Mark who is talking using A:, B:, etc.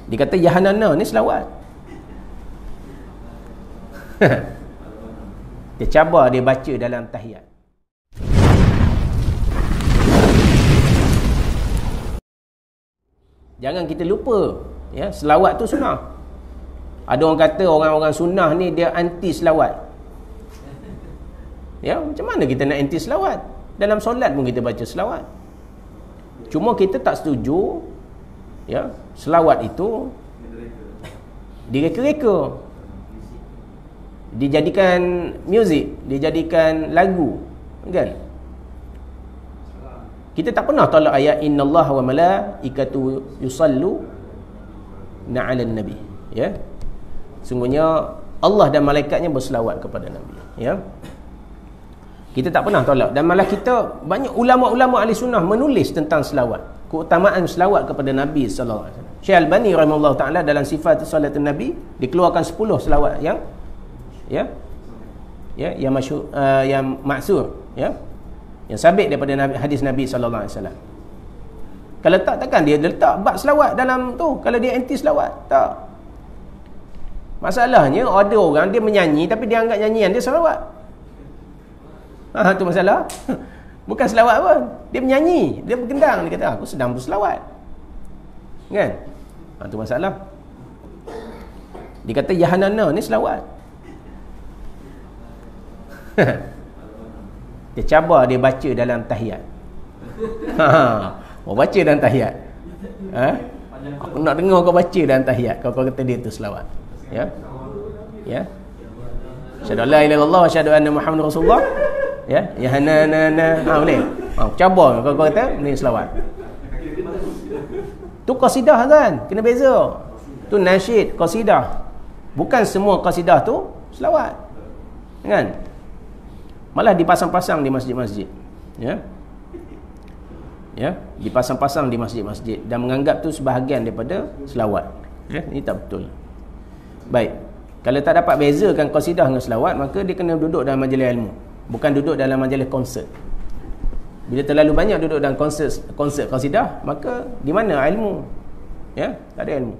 A: Dia kata Yahanana ni selawat. Dia cabar dia baca dalam tahiyat. Jangan kita lupa, ya, selawat tu sunnah. Ada orang kata orang-orang sunnah ni dia anti selawat. Ya, macam mana kita nak anti selawat? Dalam solat pun kita baca selawat. Cuma kita tak setuju, ya, selawat itu direka-reka, dijadikan muzik, dijadikan lagu, kan? Kita tak pernah tolak ayat innallaha wa malaikatu yusallu na'alan nabi, ya. Sungguhnya Allah dan malaikatnya berselawat kepada Nabi, ya. Kita tak pernah tolak, dan malah kita banyak ulama-ulama ahli sunnah menulis tentang selawat, keutamaan selawat kepada Nabi sallallahu alaihi wasallam. Syekh Albani rahimahullah taala dalam sifat salatun Nabi dikeluarkan 10 selawat yang yang masyhur, yang maksur, ya, yang sabit daripada hadis Nabi sallallahu alaihi wasallam. Kalau tak, takkan dia letak bab selawat dalam tu kalau dia anti selawat. Tak. Masalahnya ada orang dia menyanyi tapi dia anggap nyanyian dia selawat. Tu masalah. Bukan selawat pun, dia menyanyi, dia bergendang, dia kata aku sedang berselawat, kan? Tu masalah. Dia kata Yahanana ni selawat. Dia cabar dia baca dalam tahiyat. Mau baca dalam tahiyat, aku nak dengar kau baca dalam tahiyat. Kau kata dia tu selawat, ya, ya. Asyhadu an la ilaha illallah wa asyhadu anna Muhammadar Rasulullah, ya, Yahanana, boleh. Cabar kau kata ni selawat. Tu qasidah kan, kena beza. Tu nasyid, qasidah. Bukan semua qasidah tu selawat, kan? Malah dipasang-pasang di masjid-masjid, ya, ya, dipasang-pasang di masjid-masjid dan menganggap tu sebahagian daripada selawat, ya. Ini tak betul. Baik, kalau tak dapat bezakan qasidah dengan selawat, maka dia kena duduk dalam majlis ilmu, bukan duduk dalam majlis konsert. Bila terlalu banyak duduk dalam konsert qasidah, maka di mana ilmu? Ya, tak ada ilmu.